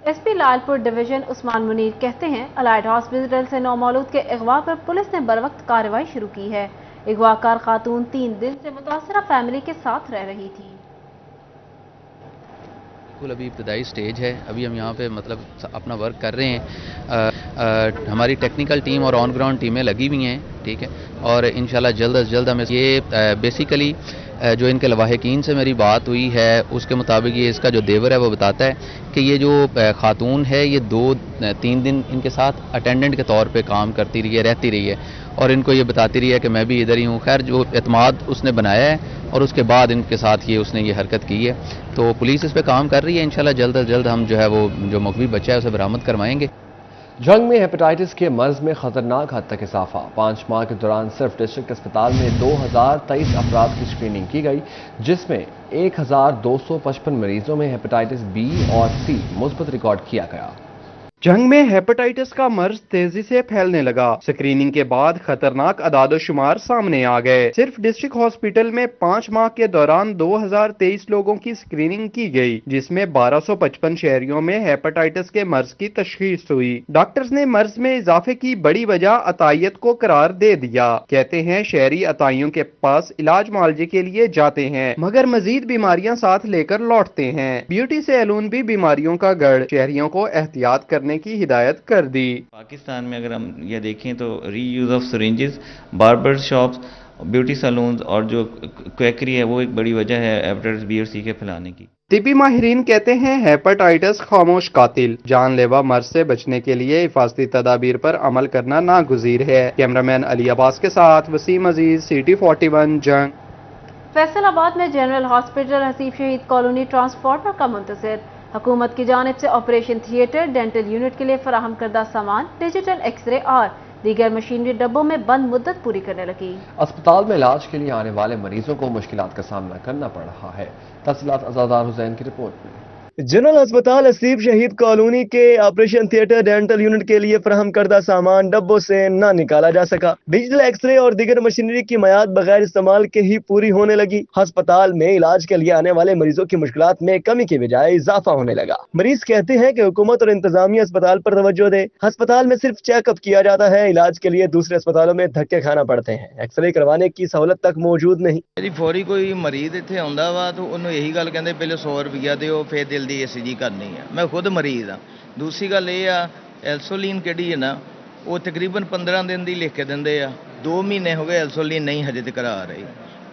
S P لالپور division عثمان منیر کہتے ہیں allied hospital سے نومولود کے اغوا پر پولیس نے بروقت کارروائی شروع کی ہے۔ اغوا کار خاتون 3 دن سے متاثرہ فیملی کے ساتھ رہ رہی تھی۔ بالکل ابھی ابتدائی سٹیج ہے، ابھی ہم یہاں پہ اپنا ورک کر رہے ہیں۔ ہماری ٹیکنیکل ٹیم اور آن گراؤنڈ ٹیمیں لگی ہوئی ہیں، ٹھیک ہے، اور انشاءاللہ جلد از جلد ہمیں یہ بیسیکلی جو ان کے لواحقین سے میری بات ہوئی ہے اس کے مطابق یہ اس کا جو دیور ہے وہ بتاتا ہے کہ یہ جو خاتون ہے یہ 2-3 دن ان کے ساتھ اٹینڈنٹ کے طور پہ کام کرتی رہی ہے، رہتی رہی ہے، اور ان کو یہ بتاتی رہی ہے کہ میں بھی ادھر ہی ہوں۔ خیر جو اعتماد اس نے بنایا ہے اور اس کے بعد ان کے ساتھ اس نے یہ حرکت کی ہے، تو پولیس اس پہ کام کر رہی ہے۔ انشاءاللہ جلد از جلد ہم جو ہے وہ جو مغوی بچہ ہے اسے برآمد کروائیں گے۔ جنگ میں ہیپاٹائٹس کے مرض میں خطرناک حد تک اضافہ، 5 ماہ کے دوران صرف ڈسٹرکٹ اسپتال میں 2023 افراد کی اسکریننگ کی گئی، جس میں 1255 مریضوں میں ہیپاٹائٹس بی اور سی مثبت ریکارڈ کیا گیا۔ جنگ میں ہیپاٹائٹس کا مرض تیزی سے پھیلنے لگا۔ سکریننگ کے بعد خطرناک اعداد و شمار سامنے آ گئے۔ صرف ڈسٹرکٹ ہاسپٹل میں 5 ماہ کے دوران 2023 لوگوں کی سکریننگ کی گئی، جس میں 1255 شہریوں میں ہیپاٹائٹس کے مرض کی تشخیص ہوئی۔ ڈاکٹرز نے مرض میں اضافے کی بڑی وجہ عطائیت کو قرار دے دیا۔ کہتے ہیں شہری عطائیوں کے پاس علاج معالجے کے لیے جاتے ہیں مگر مزید بیماریاں ساتھ لے کر لوٹتے ہیں۔ بیوٹی سیلون بھی بیماریوں کا گڑھ، شہریوں کو احتیاط کرنے کی ہدایت کر دی۔ پاکستان میں اگر ہم یہ دیکھیں تو reuse of syringes, barber shops, beauty salons اور جو کویکری ہے وہ ایک بڑی وجہ ہے ہیپاٹائٹس بی اور سی کے پھیلانے کی۔ طبی ماہرین کہتے ہیں ہیپاٹائٹس خاموش قاتل، جان لیوا مرض سے بچنے کے لیے حفاظتی تدابیر پر عمل کرنا ناگزیر ہے۔ کیمرامین علی عباس کے ساتھ وسیم عزیز، CT 41 جنگ۔ فیصل آباد میں جنرل ہاسپٹل حسیب شہید کالونی ٹرانسفارمر کا منتظر، حکومت کی جانب سے آپریشن تھیٹر، ڈینٹل یونٹ کے لیے فراہم کردہ سامان، ڈیجیٹل ایکس رے اور دیگر مشینری ڈبوں میں بند مدت پوری کرنے لگی۔ اسپتال میں علاج کے لیے آنے والے مریضوں کو مشکلات کا سامنا کرنا پڑ رہا ہے۔ تفصیلات عزادار حسین کی رپورٹ میں۔ جنرل ہسپتال حسیب شہید کالونی کے آپریشن تھیٹر ڈینٹل یونٹ کے لیے فراہم کردہ سامان ڈبوں سے نہ نکالا جا سکا۔ ڈیجیٹل ایکس رے اور دیگر مشینری کی میعاد بغیر استعمال کے ہی پوری ہونے لگی۔ ہسپتال میں علاج کے لیے آنے والے مریضوں کی مشکلات میں کمی کے بجائے اضافہ ہونے لگا۔ مریض کہتے ہیں کہ حکومت اور انتظامیہ اسپتال پر توجہ دے۔ ہسپتال میں صرف چیک اپ کیا جاتا ہے، علاج کے لیے دوسرے اسپتالوں میں دھکے کھانا پڑتے ہیں۔ ایکس رے کروانے کی سہولت تک موجود نہیں۔ جی فوری کوئی مریض اتنے آتا وا تو انہوں یہی گل کہتے پہلے 100 روپیہ دیو پھر دل دی ECG کرنی ہے۔ میں خود مریض ہاں۔ دوسری گل یہ ایلسولین کہڑی ہے نا وہ تقریباً 15 دن دی لکھ کے دے 2 مہینے ہو گئے ایلسولین نہیں ہجے تک آ رہی،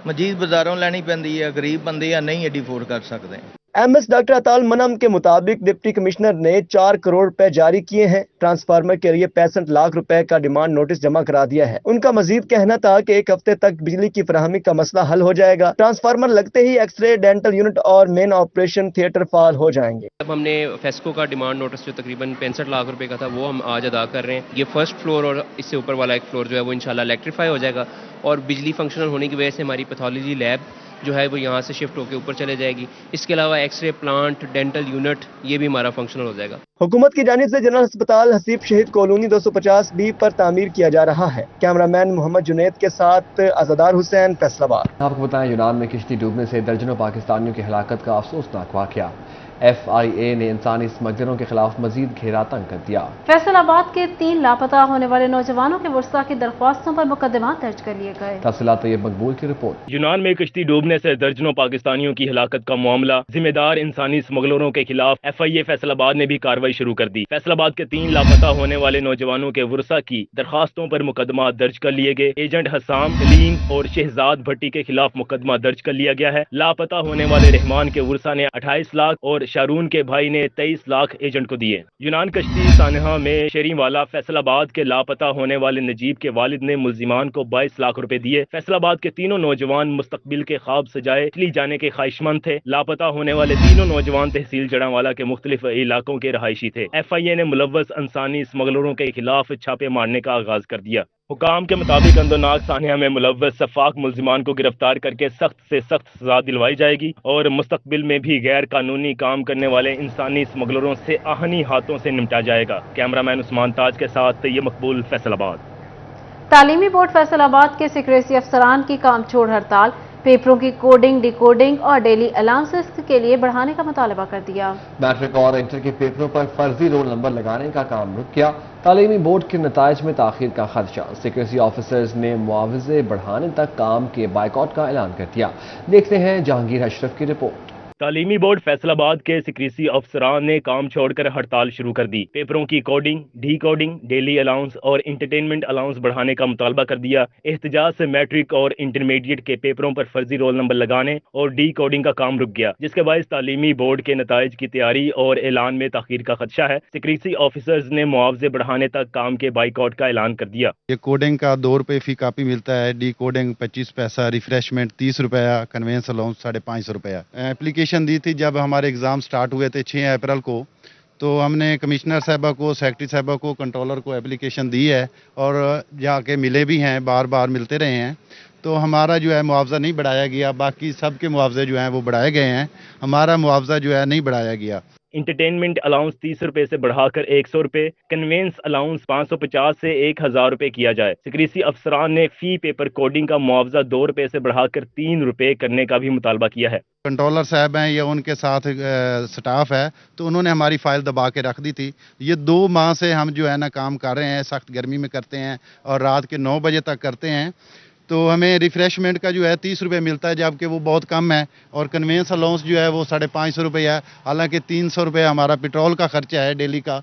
مزید بازاروں لینی پیندی ہے، غریب بندے نہیں ایڈی افورڈ کر سکتے۔ MS ڈاکٹر اطال منم کے مطابق ڈپٹی کمشنر نے 4 کروڑ روپے جاری کیے ہیں۔ ٹرانسفارمر کے لیے 65 لاکھ روپے کا ڈیمانڈ نوٹس جمع کرا دیا ہے۔ ان کا مزید کہنا تھا کہ 1 ہفتے تک بجلی کی فراہمی کا مسئلہ حل ہو جائے گا۔ ٹرانسفارمر لگتے ہی ایکس رے، ڈینٹل یونٹ اور مین آپریشن تھیٹر فعال ہو جائیں گے۔ اب ہم نے فیسکو کا ڈیمانڈ نوٹس جو تقریباً 65 لاکھ روپے کا تھا وہ ہم آج ادا کر رہے ہیں۔ یہ فرسٹ فلور اور اس سے اوپر والا ایک فلور جو ہے وہ انشاءاللہ الیکٹریفائی ہو جائے گا اور بجلی فنکشنل ہونے کی وجہ سے ہماری پیتھولوجی لیب جو ہے وہ یہاں سے شفٹ ہو کے اوپر چلے جائے گی۔ اس کے علاوہ X ray plant, dental unit یہ بھی ہمارا فنکشنل ہو جائے گا۔ حکومت کی جانب سے جنرل ہسپتال حسیب شہید کالونی 250B پر تعمیر کیا جا رہا ہے۔ کیمرامین محمد جنید کے ساتھ عزادار حسین، فیصل آباد۔ آپ کو بتائیں یونان میں کشتی ڈوبنے سے درجنوں پاکستانیوں کی ہلاکت کا افسوسناک واقعہ۔ FIA نے انسانی اسمگلروں کے خلاف مزید گھیرا تنگ کر دیا۔ فیصل آباد کے 3 لاپتہ ہونے والے نوجوانوں کے ورثاء کی درخواستوں پر مقدمات درج کر لیے گئے۔ تفصیلات طیب مقبول کی رپورٹ۔ یونان میں کشتی ڈوبنے سے درجنوں پاکستانیوں کی ہلاکت کا معاملہ، ذمہ دار انسانی اسمگلروں کے خلاف FIA فیصل آباد نے بھی کارروائی شروع کر دی۔ فیصل آباد کے 3 لاپتہ ہونے والے نوجوانوں کے ورثاء کی درخواستوں پر مقدمات درج کر لیے گئے۔ ایجنٹ حسام، سلیم اور شہزاد بھٹی کے خلاف مقدمہ درج کر لیا گیا ہے۔ لاپتہ ہونے والے رحمان کے ورثاء نے 28 لاکھ اور شارون کے بھائی نے 23 لاکھ ایجنٹ کو دیے۔ یونان کشتی سانحہ میں شیری والا فیصل آباد کے لاپتہ ہونے والے نجیب کے والد نے ملزمان کو 22 لاکھ روپے دیے۔ فیصل آباد کے تینوں نوجوان مستقبل کے خواب سجائے اٹلی جانے کے خواہشمند تھے۔ لاپتہ ہونے والے تینوں نوجوان تحصیل جڑاوالا کے مختلف علاقوں کے رہائشی تھے۔ FIA نے ملوث انسانی اسمگلروں کے خلاف چھاپے مارنے کا آغاز کر دیا۔ حکام کے مطابق اندوناک سانحہ میں ملوث شفاق ملزمان کو گرفتار کر کے سخت سے سخت سزا دلوائی جائے گی اور مستقبل میں بھی غیر قانونی کام کرنے والے انسانی اسمگلروں سے آہنی ہاتھوں سے نمٹا جائے گا۔ کیمرامین عثمان تاج کے ساتھ یہ مقبول، فیصل آباد۔ تعلیمی بورڈ فیصل آباد کے سیکریسی افسران کی کام چھوڑ ہڑتال، पेपरों की कोडिंग, डिकोडिंग और डेली अलाउंसेस के लिए बढ़ाने का मुतालबा कर दिया। मैट्रिक और इंटर के पेपरों पर फर्जी रोल नंबर लगाने का काम रुक गया। तालीमी बोर्ड के नताइज में ताखीर का खदशा। सिक्योरिटी ऑफिसर्स ने मुआवजे बढ़ाने तक काम के बाइकआउट का ऐलान कर दिया। देखते हैं जहांगीर अशरफ की रिपोर्ट। तालीमी बोर्ड फैसलाबाद के सिक्योरिटी अफसरान ने काम छोड़कर हड़ताल शुरू कर दी। पेपरों की coding, D coding, daily allowance और इंटरटेनमेंट अलाउंस बढ़ाने का मुतालबा कर दिया। एहतजाज से मैट्रिक और इंटरमीडिएट के पेपरों पर फर्जी रोल नंबर लगाने और डी कोडिंग का काम रुक गया, जिसके बायस तालीमी बोर्ड के नताइज की तैयारी और ऐलान में ताखीर का खदशा है। सिक्योरिटी ऑफिसर्स ने मुआवजे बढ़ाने तक काम के बाइकआउट का ऐलान कर दिया। ये कोडिंग का 2 रुपये फी कापी मिलता है, डी कोडिंग 25 पैसा, रिफ्रेशमेंट 30 रुपया, कन्वेंस अलाउंस 550 रुपया। एप्लीकेशन दी थी जब हमारे एग्ज़ाम स्टार्ट हुए थे 6 अप्रैल को, तो हमने कमिश्नर साहबा को, सेक्रेटरी साहबा को, कंट्रोलर को एप्लीकेशन दी है और जाके मिले भी हैं, बार बार मिलते रहे हैं। तो हमारा जो है मुआवजा नहीं बढ़ाया गया, बाकी सब के मुआवजे जो हैं वो बढ़ाए गए हैं, हमारा मुआवजा जो है नहीं बढ़ाया गया। इंटरटेनमेंट अलाउंस 30 रुपए से बढ़ाकर 100 रुपए, कन्वेंस अलाउंस 550 से 1000 रुपए किया जाए। सिक्योरिटी अफसरान ने फी पेपर कोडिंग का मुआवजा 2 रुपए से बढ़ाकर 3 रुपए करने का भी मुतालबा किया है। कंट्रोलर साहब हैं या उनके साथ स्टाफ है, तो उन्होंने हमारी फाइल दबा के रख दी थी। ये 2 माह से हम जो है ना काम कर रहे हैं, सख्त गर्मी में करते हैं और रात के 9 बजे तक करते हैं। तो हमें रिफ्रेशमेंट का जो है 30 रुपये मिलता है, जबकि वो बहुत कम है, और कन्वेंस अलाउंस जो है वो 550 रुपये है, हालांकि 300 रुपये हमारा पेट्रोल का खर्चा है डेली का।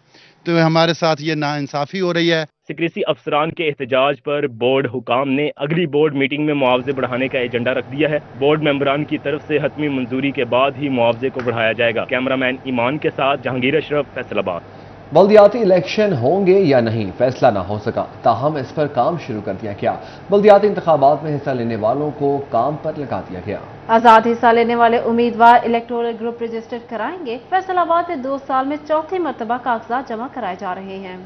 तो हमारे साथ ये नाइंसाफ़ी हो रही है। सिक्योरिटी अफसरान के एहतजाज पर बोर्ड हुकाम ने अगली बोर्ड मीटिंग में मुआवजे बढ़ाने का एजेंडा रख दिया है। बोर्ड मेंबरान की तरफ से हतमी मंजूरी के बाद ही मुआवजे को बढ़ाया जाएगा। कैमरामैन ईमान के साथ जहांगीर अशरफ, फैसलाबाद। बल्दियाती इलेक्शन होंगे या नहीं फैसला ना हो सका, ताहम इस पर काम शुरू कर दिया गया। बल्दियाती इंतखाबात में हिस्सा लेने वालों को काम पर लगा दिया गया। आजाद हिस्सा लेने वाले उम्मीदवार इलेक्टोरल ग्रुप रजिस्टर कराएंगे। फैसलाबाद में 2 साल में चौथी मरतबा कागजात जमा कराए जा रहे हैं।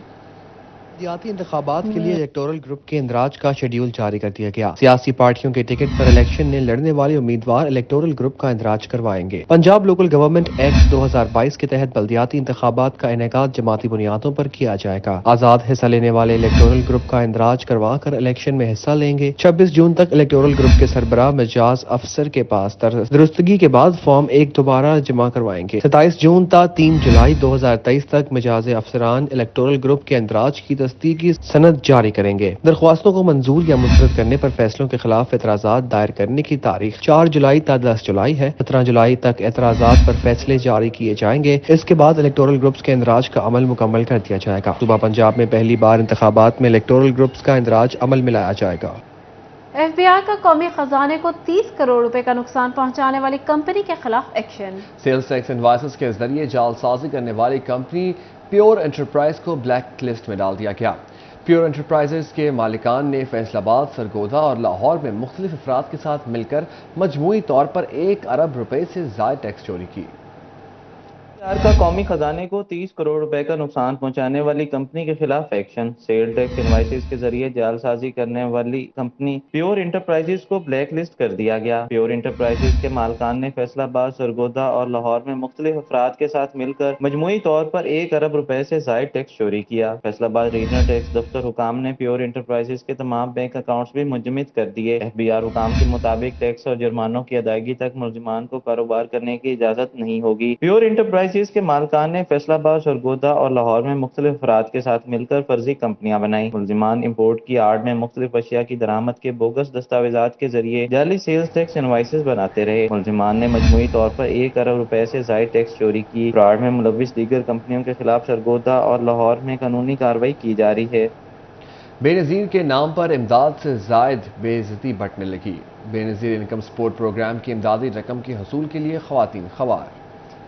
बल्दियाती इंतखाबात के लिए इलेक्टोरल ग्रुप के इंदराज का शेड्यूल जारी कर दिया गया। सियासी पार्टियों के टिकट पर इलेक्शन में लड़ने वाले उम्मीदवार इलेक्टोरल ग्रुप का इंदराज करवाएंगे। पंजाब लोकल गवर्नमेंट एक्ट 2022 के तहत बल्दियाती इंतखाबात का इनेकाद जमाती बुनियादों पर किया जाएगा। आजाद हिस्सा लेने वाले इलेक्टोरल ग्रुप का इंदराज करवा कर इलेक्शन में हिस्सा लेंगे। 26 जून तक इलेक्टोरल ग्रुप के सरबराह मिजाज अफसर के पास दुरुस्तगी के बाद फॉर्म 1 दोबारा जमा करवाएंगे। 27 जून तक 3 जुलाई 2023 तक मिजाज अफसरान इलेक्टोरल ग्रुप के इंदराज की तस्दीक की सनद जारी करेंगे। दरख्वास्तों को मंजूर या मुस्तरद करने पर फैसलों के खिलाफ एतराजात दायर करने की तारीख 4 जुलाई तक 10 जुलाई है। 17 जुलाई तक एतराजात पर फैसले जारी किए जाएंगे। इसके बाद इलेक्टोरल ग्रुप्स के इंदराज का अमल मुकम्मल कर दिया जाएगा। सूबा पंजाब में पहली बार इंतखाबात में इलेक्टोरल ग्रुप्स का इंदराज अमल में लाया जाएगा। FBI का कौमी खजाने को 30 करोड़ रुपए का नुकसान पहुंचाने वाली कंपनी के खिलाफ एक्शन। सेल्स टैक्स इनवॉइसेस के जरिए जालसाजी करने वाली कंपनी प्योर एंटरप्राइज को ब्लैक लिस्ट में डाल दिया गया। प्योर एंटरप्राइजेस के मालिकान ने फैसलाबाद, सरगोदा और लाहौर में मुख्तलिफ अफराद के साथ मिलकर मजमूई तौर पर 1 अरब रुपए से ज़ायद टैक्स चोरी की। का कौमी खजाने को 30 करोड़ रुपए का नुकसान पहुंचाने वाली कंपनी के खिलाफ एक्शन। सेल टैक्स इनवॉइसेस के जरिए जालसाजी करने वाली कंपनी प्योर इंटरप्राइजेस को ब्लैक लिस्ट कर दिया गया। प्योर इंटरप्राइजेस के मालकान ने फैसलाबाद, सरगोदा और लाहौर में मुख्तलिफ अफराद के साथ मिलकर मजमूई तौर पर 1 अरब रुपए से ज़ायद टैक्स चोरी किया। फैसलाबाद रीजनल टैक्स दफ्तर हुकाम ने प्योर इंटरप्राइजेस के तमाम बैंक अकाउंट्स भी मुंजमद कर दिए। FBI हुकाम के मुताबिक टैक्स और जुर्मानों की अदायगी तक मुलजिमान को कारोबार करने की इजाजत नहीं होगी। प्योर इंटरप्राइजेस के मालकान ने फैसलाबाद, सरगोदा और लाहौर में मुख्तलिफ अफराद के साथ मिलकर फर्जी कंपनियां बनाई। मुलजिमान इम्पोर्ट की आड़ में मुख्तलिफ अशिया की दरामद के बोगस दस्तावेजात के जरिए जाली सेल्स टैक्स इनवॉइसेस बनाते रहे। मुलजिमान ने मजमूई तौर पर 1 अरब रुपए से ज़ायद टैक्स चोरी की। फ्रॉड में मुलविस दीगर कंपनियों के खिलाफ सरगोदा और लाहौर में कानूनी कार्रवाई की जा रही है। बेनज़ीर के नाम पर इमदाद से ज़ायद बेइज्जती बंटने लगी। बेनज़ीर इनकम सपोर्ट प्रोग्राम की इमदादी रकम के हसूल के लिए ख़वातीन ख़वार।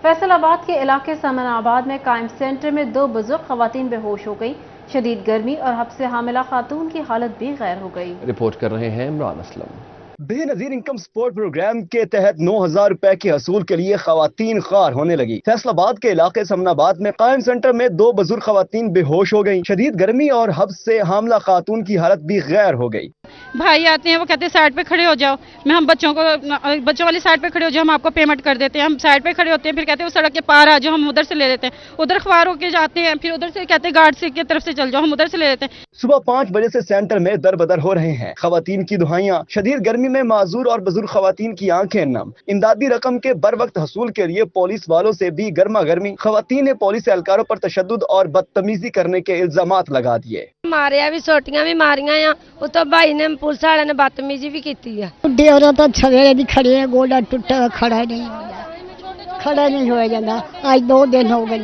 फैसलाबाद के इलाके समनाबाद में कायम सेंटर में 2 बुजुर्ग खवातीन बेहोश हो गई। शदीद गर्मी और हब्स से हामिला खातून की हालत भी गैर हो गई। रिपोर्ट कर रहे हैं Imran Aslam. Benazir income support programme के तहत 9000 रुपए के हसूल के लिए खवातीन खार होने लगी। फैसलाबाद के इलाके समनाबाद में कायम सेंटर में 2 बुजुर्ग खवातीन बेहोश हो गयी। शदीद गर्मी और हब्स से हामला खातून की हालत भी गैर हो गई। भाई आते हैं, वो कहते हैं साइड पे खड़े हो जाओ, हम बच्चों वाली साइड पे खड़े हो जाओ, हम आपको पेमेंट कर देते हैं। हम साइड पे खड़े होते हैं, फिर कहते हैं वो सड़क के पार आ जाओ, हम उधर से ले लेते हैं। उधर ख्वार होके जाते हैं, फिर उधर से कहते हैं गार्ड से की तरफ से चल जाओ, हम उधर से ले लेते हैं। सुबह 5 बजे से सेंटर में दर बदर हो रहे हैं। खवातीन की दुहाइयां, शदीद गर्मी में माजूर और बुजुर्ग खवातीन की आंखें नम। इमदादी रकम के बर वक्त हसूल के लिए पुलिस वालों से भी गर्मा गर्मी। खवातीन ने पुलिस एहलकारों पर तशद्दुद और बदतमीजी करने के इल्जामात लगा दिए। मारिया भी सोटियां भी मारियां, तो भाई ने पुलिस वाले ने बदतमीजी भी की है। बुढ़े औरत तो सवेरे भी खड़े हैं, गोला टूटा खड़ा नहीं हो जाता। आज 2 दिन हो गए,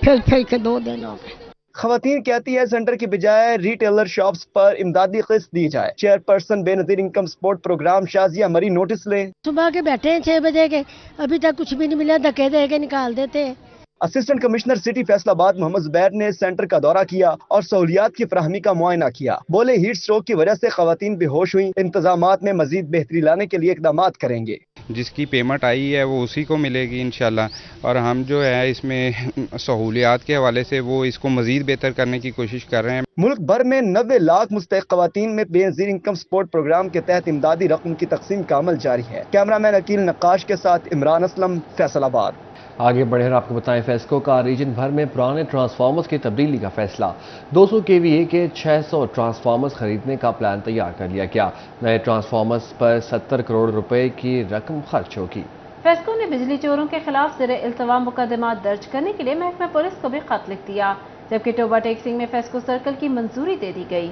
फिर के 2 दिन हो गए। खवातीन कहती है सेंटर की बजाय रिटेलर शॉप्स पर इमदादी किस्त दी जाए। Chairperson Benazir income support programme Shazia Marri notice ले। सुबह के बैठे हैं 6 बजे के, अभी तक कुछ भी नहीं मिला, धक्के दे के निकाल देते हैं। Assistant commissioner city Faisalabad Mohammad Zubair ने सेंटर का दौरा किया और सहूलियात की फराहमी का मुआयना किया। बोले हीट स्ट्रोक की वजह से खवातीन बेहोश हुई, इंतजामात में मजीद बेहतरी लाने के लिए इकदाम करेंगे। जिसकी पेमेंट आई है वो उसी को मिलेगी इंशाल्लाह। और हम जो है इसमें सहूलियात के हवाले से वो इसको मजीद बेहतर करने की कोशिश कर रहे हैं। मुल्क भर में 90 लाख मुस्तहिक खवातीन में बेनजीर इनकम सपोर्ट प्रोग्राम के तहत इमदादी रकम की तकसीम का अमल जारी है। कैमरामैन अकील नक्काश के साथ इमरान असलम, फैसलाबाद। आगे बढ़े और आपको बताएं, फेस्को का रीजन भर में पुराने ट्रांसफार्मर्स की तब्दीली का फैसला। 200 केवीए के 600 ट्रांसफार्मर्स खरीदने का प्लान तैयार कर लिया गया। नए ट्रांसफार्मर्स पर 70 करोड़ रुपए की रकम खर्च होगी। फेस्को ने बिजली चोरों के खिलाफ ज़ेरे इल्तवा मुकदमा दर्ज करने के लिए महकमा पुलिस को भी खत लिख दिया, जबकि टोबा टेक्सिंग में फेस्को सर्कल की मंजूरी दे दी गई।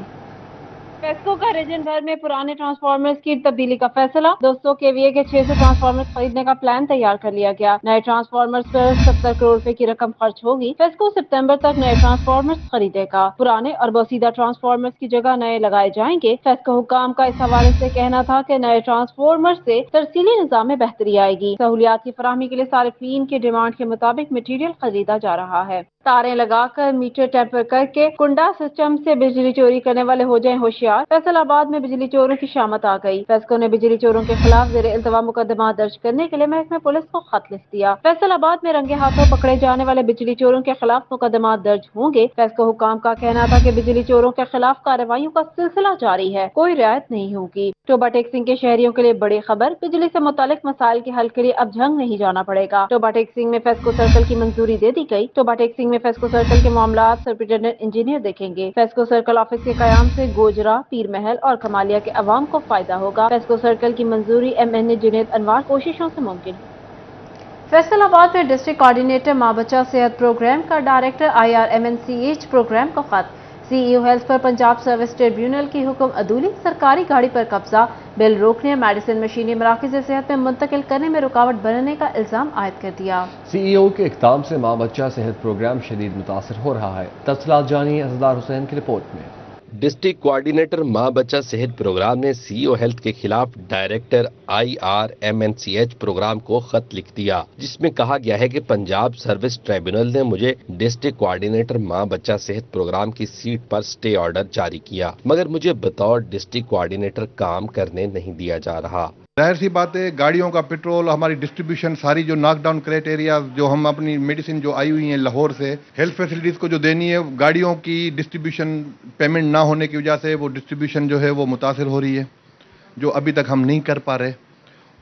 फेस्को का रीजन भर में पुराने ट्रांसफार्मर्स की तब्दीली का फैसला। 200 केवीए के 600 ट्रांसफार्मर्स खरीदने का प्लान तैयार कर लिया गया। नए ट्रांसफार्मर्स पर 70 करोड़ रुपए की रकम खर्च होगी। फेस्को सितंबर तक नए ट्रांसफार्मर्स खरीदेगा। पुराने और बोसीदा ट्रांसफार्मर्स की जगह नए लगाए जाएंगे। फेस्को हुकाम का इस हवाले से कहना था कि नए ट्रांसफार्मर्स से तरसीली निजाम में बेहतरी आएगी। सहूलियात की फराहमी के लिए सारिफीन की डिमांड के मुताबिक मटीरियल खरीदा जा रहा है। तारें लगाकर मीटर टेम्पर करके कुंडा सिस्टम से बिजली चोरी करने वाले हो जाएं होशियार। फैसलाबाद में बिजली चोरों की शामत आ गई। फेस्को ने बिजली चोरों के खिलाफ ज़ेरे इल्तवा मुकदमा दर्ज करने के लिए महकमे पुलिस को खत लिख दिया। फैसलाबाद में रंगे हाथों पकड़े जाने वाले बिजली चोरों के खिलाफ मुकदमा दर्ज होंगे। फेस्को हुकाम का कहना था कि बिजली चोरों के खिलाफ कार्रवाइयों का सिलसिला जारी है, कोई रियायत नहीं होगी। टोबा टेक्सिंग के शहरियों के लिए बड़ी खबर, बिजली से मुतालिक मसाइल के हल के लिए अब झंग नहीं जाना पड़ेगा। टोबा टेक्सिंग में फेस्को सर्कल की मंजूरी दे दी गई। टोबा टेक्सिंग में फेस्को सर्कल के मामलात सुपरिटेंडेंट इंजीनियर देखेंगे। फेस्को सर्कल ऑफिस के कयाम से गोजरा, पीर महल और कमालिया के अवाम को फायदा होगा। फेस्को सर्कल की मंजूरी MNA जुनेद अनवार कोशिशों से मुमकिन। फैसलाबाद में डिस्ट्रिक्ट कोऑर्डिनेटर माँ बच्चा सेहत प्रोग्राम का डायरेक्टर IRMNCH प्रोग्राम को खत। CEO हेल्थ पर पंजाब सर्विस ट्रिब्यूनल की हुक्म अदूली। सरकारी गाड़ी पर कब्जा, बिल रोकने, मेडिसिन मशीनें मराकज़ सेहत में मुंतकिल करने में रुकावट बनने का इल्जाम आयद कर दिया। CEO के इक़दाम से माँ बच्चा सेहत प्रोग्राम शदीद मुतासर हो रहा है। तफसीलात जानिए असदार हुसैन की रिपोर्ट में। डिस्ट्रिक्ट कोऑर्डिनेटर माँ बच्चा सेहत प्रोग्राम ने CEO हेल्थ के खिलाफ डायरेक्टर IRMNCH प्रोग्राम को खत लिख दिया, जिसमें कहा गया है कि पंजाब सर्विस ट्रिब्यूनल ने मुझे डिस्ट्रिक्ट कोऑर्डिनेटर माँ बच्चा सेहत प्रोग्राम की सीट पर स्टे ऑर्डर जारी किया, मगर मुझे बतौर डिस्ट्रिक्ट कोऑर्डिनेटर काम करने नहीं दिया जा रहा। जाहिर सी बात है, गाड़ियों का पेट्रोल, हमारी डिस्ट्रीब्यूशन, सारी जो नॉकडाउन क्राइटेरिया, जो हम अपनी मेडिसिन जो आई हुई है लाहौर से, हेल्थ फैसिलिटीज को जो देनी है, गाड़ियों की डिस्ट्रीब्यूशन पेमेंट ना होने की वजह से वो डिस्ट्रीब्यूशन जो है वो मुतासिर हो रही है, जो अभी तक हम नहीं कर पा रहे।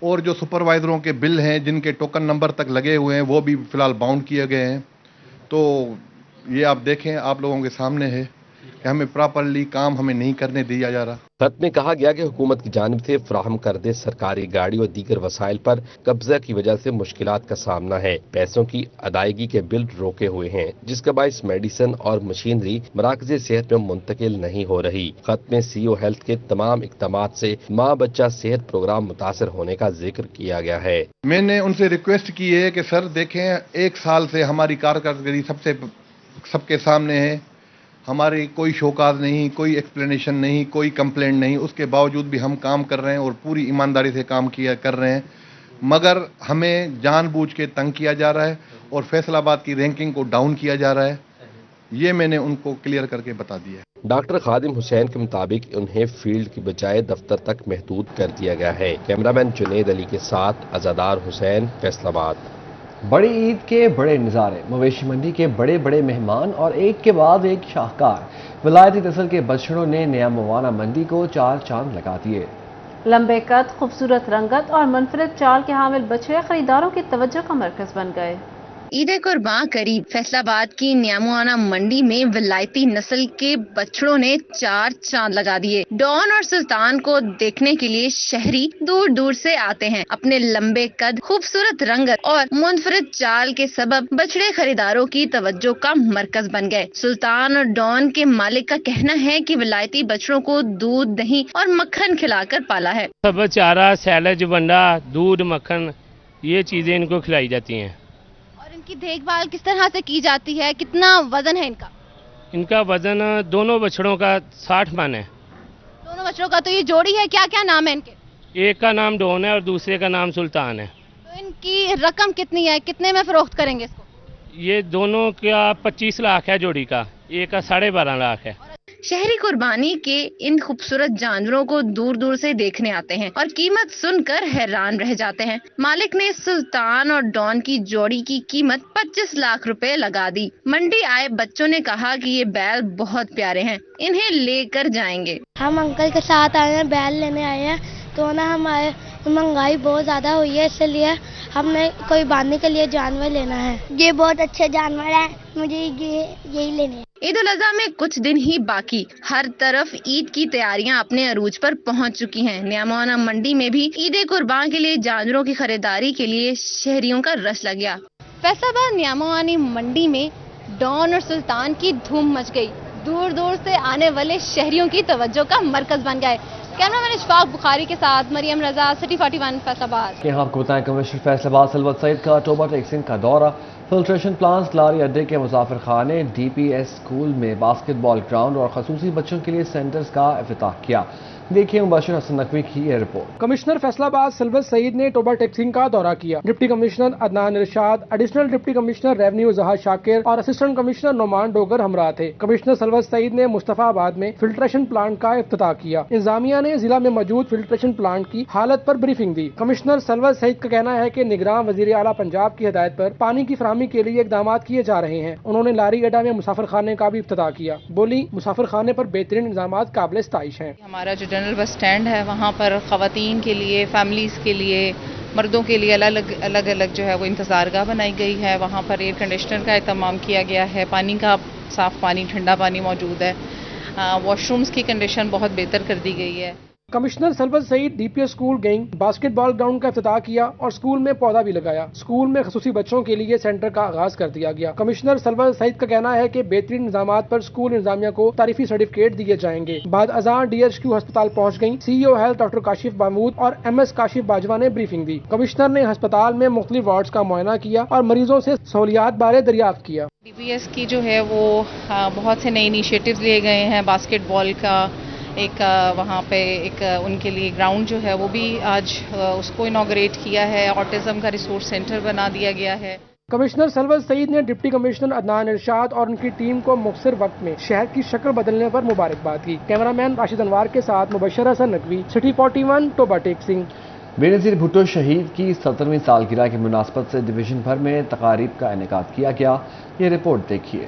और जो सुपरवाइजरों के बिल हैं जिनके टोकन नंबर तक लगे हुए हैं वो भी फिलहाल बाउंड किए गए हैं। तो ये आप देखें, आप लोगों के सामने है कि हमें प्रॉपरली काम हमें नहीं करने दिया जा रहा। खत में कहा गया कि हुकूमत की जानिब से फराहम करदे सरकारी गाड़ी और दीगर वसाइल पर कब्जा की वजह से मुश्किलात का सामना है। पैसों की अदायगी के बिल रोके हुए हैं, जिसका बाइस मेडिसिन और मशीनरी मराकज़ सेहत में मुंतकिल नहीं हो रही। खत में CEO हेल्थ के तमाम इक़दामात से माँ बच्चा सेहत प्रोग्राम मुतासर होने का जिक्र किया गया है। मैंने उनसे रिक्वेस्ट की है कि सर देखें, 1 साल से हमारी कारकर्दगी सबके सामने है, हमारी कोई शोकाज नहीं, कोई एक्सप्लेनेशन नहीं, कोई कंप्लेंट नहीं, उसके बावजूद भी हम काम कर रहे हैं और पूरी ईमानदारी से काम कर रहे हैं, मगर हमें जानबूझ के तंग किया जा रहा है और फैसलाबाद की रैंकिंग को डाउन किया जा रहा है। ये मैंने उनको क्लियर करके बता दिया है। डॉक्टर खादिम हुसैन के मुताबिक उन्हें फील्ड की बजाय दफ्तर तक महदूद कर दिया गया है। कैमरामैन जुनेद अली के साथ अज़ादार हुसैन, फैसलाबाद। बड़ी ईद के बड़े नज़ारे, मवेशी मंडी के बड़े बड़े मेहमान और एक के बाद एक शाहकार विलायती नस्ल के बछड़ों ने नया मवाना मंडी को 4 चांद लगा दिए। लंबे कद, खूबसूरत रंगत और मुनफरिद चाल के हामिल बछड़े खरीदारों की तवज्जो का मरकज बन गए। عید قربان قریب فیصلاباد کی نیاموانہ منڈی میں ولایتی نسل کے بچڑوں نے 4 چاند لگا دیے۔ ڈان اور سلطان کو دیکھنے کے لیے شہری دور دور سے آتے ہیں۔ اپنے لمبے قد، خوبصورت رنگت اور منفرد چال کے سبب بچڑے خریداروں کی توجہ کا مرکز بن گئے۔ سلطان اور ڈان کے مالک کا کہنا ہے کہ ولایتی بچڑوں کو دودھ، دہی اور مکھن کھلا کر پالا ہے۔ سب چارہ، سیلج، ونڈا، دودھ، مکھن، یہ چیزیں ان کو کھلائی جاتی ہیں۔ اور ان کی دیکھ بھال کس طرح سے کی جاتی ہے؟ کتنا وزن ہے ان کا؟ ان کا وزن دونوں بچڑوں کا 60 من ہے۔ دونوں بچڑوں کا تو یہ جوڑی ہے، کیا کیا نام ہے ان کے؟ ایک کا نام ڈون ہے اور دوسرے کا نام سلطان ہے۔ تو ان کی رقم کتنی ہے؟ کتنے میں فروخت کریں گے اس کو؟ یہ دونوں کا 25 لاکھ ہے جوڑی کا، ایک کا 12.5 لاکھ ہے۔ شہری قربانی کے ان خوبصورت جانوروں کو دور دور سے دیکھنے آتے ہیں اور قیمت سن کر حیران رہ جاتے ہیں۔ مالک نے سلطان اور ڈان کی جوڑی کی قیمت 25 لاکھ روپے لگا دی۔ منڈی آئے بچوں نے کہا کہ یہ بیل بہت پیارے ہیں، انہیں لے کر جائیں گے۔ ہم انکل کے ساتھ آئے ہیں، بیل لینے آئے ہیں، تو نا ہمارے مہنگائی بہت زیادہ ہوئی ہے، اس لیے ہم نے کوئی باندھنے کے لیے جانور لینا ہے۔ یہ بہت اچھے جانور ہیں، مجھے یہی لینے ہیں۔ عید الاضحیٰ میں کچھ دن ہی باقی، ہر طرف عید کی تیاریاں اپنے عروج پر پہنچ چکی ہیں۔ نیاموانہ منڈی میں بھی عید قربان کے لیے جانوروں کی خریداری کے لیے شہریوں کا رش لگ گیا۔ فیصل آباد نیاموانی منڈی میں ڈان اور سلطان کی دھوم مچ گئی، دور دور سے آنے والے شہریوں کی توجہ کا مرکز بن گئے۔ کیمرہ مین اشفاق بخاری کے ساتھ مریم رضا، سٹی 41 فیصل آباد۔ آپ کو بتائیں کمشنر فیصل آباد سلوت سعید کا ٹوبا ٹیکسنگ کا دورہ، فلٹریشن پلانٹس، لاری اڈے کے مسافر خانے، ڈی پی ایس اسکول میں باسکٹ بال گراؤنڈ اور خصوصی بچوں کے لیے سینٹرز کا افتتاح کیا۔ دیکھیے مباشر حسن نقوی کی یہ رپورٹ۔ کمشنر فیصل آباد سلوت سعید نے ٹوبا ٹیکسنگ کا دورہ کیا۔ ڈپٹی کمشنر عدنان ارشاد، ایڈیشنل ڈپٹی کمشنر ریونیو ظہر شاکر اور اسسٹنٹ کمشنر نعمان ڈوگر ہمراہ تھے۔ کمشنر سلوت سعید نے مصطفیٰ آباد میں فلٹریشن پلانٹ کا افتتاح کیا۔ انتظامیہ نے ضلع میں موجود فلٹریشن پلانٹ کی حالت پر بریفنگ دی۔ کمشنر سلوت سعید کا کہنا ہے کہ نگراں وزیر اعلیٰ پنجاب کی ہدایت پر پانی کی فراہمی کے لیے اقدامات کیے جا رہے ہیں۔ انہوں نے لاری اڈا میں مسافر خانے کا بھی افتتاح کیا۔ بولی مسافر خانے پر بہترین انتظامات قابل ستائش ہیں۔ ہمارا جو جنرل بس اسٹینڈ ہے وہاں پر خواتین کے لیے، فیملیز کے لیے، مردوں کے لیے الگ الگ جو ہے وہ انتظارگاہ بنائی گئی ہے۔ وہاں پر ایئر کنڈیشنر کا اہتمام کیا گیا ہے، پانی کا صاف پانی، ٹھنڈا پانی موجود ہے، واش رومز کی کنڈیشن بہت بہتر کر دی گئی ہے۔ کمشنر سلوت سعید ڈی پی ایس اسکول گئیں، باسکٹ بال گراؤنڈ کا افتتاح کیا اور اسکول میں پودا بھی لگایا۔ اسکول میں خصوصی بچوں کے لیے سینٹر کا آغاز کر دیا گیا۔ کمشنر سلوت سعید کا کہنا ہے کہ بہترین انتظامات پر اسکول انتظامیہ کو تعریفی سرٹیفکیٹ دیے جائیں گے۔ بعد ازاں ڈی ایچ کیو ہسپتال پہنچ گئیں۔ C E O health doctor Kashif Mahmood اور ایم ایس کاشف باجوہ نے بریفنگ دی۔ کمشنر نے ہسپتال میں مختلف وارڈز کا معائنہ کیا اور مریضوں سے سہولیات بارے دریافت کیا۔ ڈی پی ایس کی جو ہے وہ بہت سے نئے انیشیٹوز لیے گئے ہیں۔ باسکٹ بال کا ایک وہاں پہ ایک ان کے لیے گراؤنڈ جو ہے وہ بھی آج اس کو انوگریٹ کیا ہے۔ آٹزم کا ریسورس سینٹر بنا دیا گیا ہے۔ کمشنر سلوت سعید نے ڈپٹی کمشنر عدنان ارشاد اور ان کی ٹیم کو مختصر وقت میں شہر کی شکل بدلنے پر مبارکباد کی۔ کیمرہ مین راشد انوار کے ساتھ مبشر حسن نقوی، سٹی 41 ٹوبا ٹیکسنگ۔ بینظیر بھٹو شہید کی 70ویں سالگرہ کی مناسبت سے ڈویژن بھر میں تقاریب کا انعقاد کیا گیا۔ یہ رپورٹ دیکھیے۔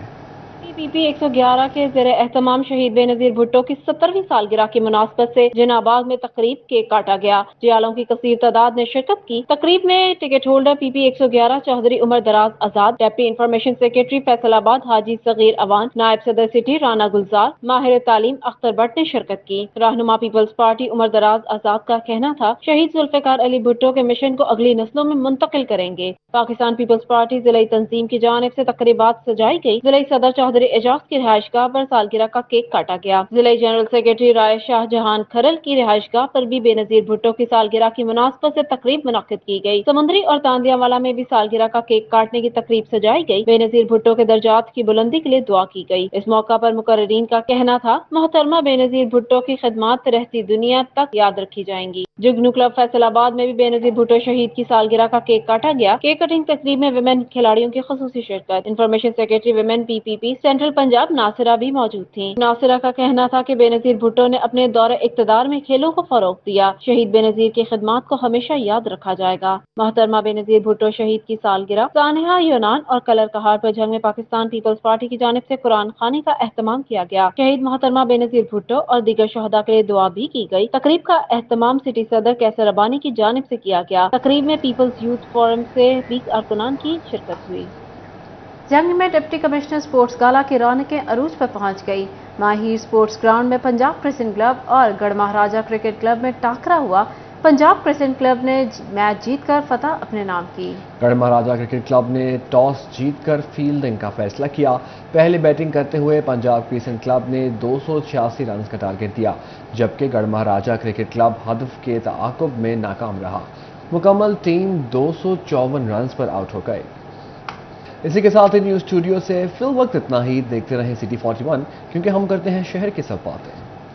پی پی 111 کے زیر اہتمام شہید بینظیر بھٹو کی 70ویں سالگرہ کی مناسبت سے جناح باغ میں تقریب کیک کاٹا گیا۔ جیالوں کی کثیر تعداد نے شرکت کی۔ تقریب میں ٹکٹ ہولڈر پی پی 111 چودھری عمر دراز آزاد، ڈپٹی انفارمیشن سیکرٹری فیصل آباد حاجی صغیر اوان، نائب صدر سٹی رانا گلزار، ماہر تعلیم اختر بٹ نے شرکت کی۔ رہنما پیپلز پارٹی عمر دراز آزاد کا کہنا تھا شہید ذوالفقار علی بھٹو کے مشن کو اگلی نسلوں میں منتقل کریں گے۔ پاکستان پیپلز پارٹی ضلعی تنظیم کی جانب سے تقریبات سجائی گئی۔ ضلعی صدر چودھری اعجاز کی رہائش گاہ پر سالگرہ کا کیک کاٹا گیا۔ ضلعی جنرل سیکرٹری رائے شاہ جہان کھرل کی رہائش گاہ پر بھی بینظیر بھٹو کی سالگرہ کی مناسبت سے تقریب منعقد کی گئی۔ سمندری اور تاندیا والا میں بھی سالگرہ کا کیک کاٹنے کی تقریب سجائی گئی۔ بینظیر بھٹو کے درجات کی بلندی کے لیے دعا کی گئی۔ اس موقع پر مقررین کا کہنا تھا محترمہ بینظیر بھٹو کی خدمات رہتی دنیا تک یاد رکھی جائیں گی۔ جگنو کلب فیصل آباد میں بھی بینظیر بھٹو شہید کی سالگرہ کا کیک کاٹا گیا۔ کیک کٹنگ تقریب میں ویمن کھلاڑیوں کی خصوصی شرکت۔ انفارمیشن سیکرٹری ویمن پی پی پی سینٹرل پنجاب ناصرہ بھی موجود تھیں۔ ناصرہ کا کہنا تھا کہ بینظیر بھٹو نے اپنے دور اقتدار میں کھیلوں کو فروغ دیا۔ شہید بینظیر کی خدمات کو ہمیشہ یاد رکھا جائے گا۔ محترمہ بینظیر بھٹو شہید کی سالگرہ سانحہ یونان اور کلر کہار پر جنگ میں پاکستان پیپلز پارٹی کی جانب سے قرآن خوانی کا اہتمام کیا گیا۔ شہید محترمہ بینظیر بھٹو اور دیگر شہداء کے لیے دعا بھی کی گئی۔ تقریب کا اہتمام سٹی صدر کیسر ربانی کی جانب سے کیا گیا۔ تقریب میں پیپلز یوتھ فورم سے 20 کارکنان کی شرکت ہوئی۔ जंग में डिप्टी कमिश्नर स्पोर्ट्स गाला की रौनकें अरूज पर पहुंच गई। माहिर स्पोर्ट्स ग्राउंड में पंजाब क्रिसेंट क्लब और गढ़ महाराजा क्रिकेट क्लब में टाकरा हुआ। पंजाब क्रिसेंट क्लब ने मैच जीतकर फतह अपने नाम की। गढ़ महाराजा क्रिकेट क्लब ने टॉस जीतकर फील्डिंग का फैसला किया। पहले बैटिंग करते हुए पंजाब क्रिसेंट क्लब ने 286 रन का टारगेट दिया, जबकि गढ़ महाराजा क्रिकेट क्लब हदफ के ताक़ुब में नाकाम रहा। मुकम्मल टीम 254 रन पर आउट हो गए। इसी के साथ ही न्यूज़ स्टूडियो से फिल वक्त इतना ही। देखते रहें सिटी 41, क्योंकि हम करते हैं शहर की सब बातें।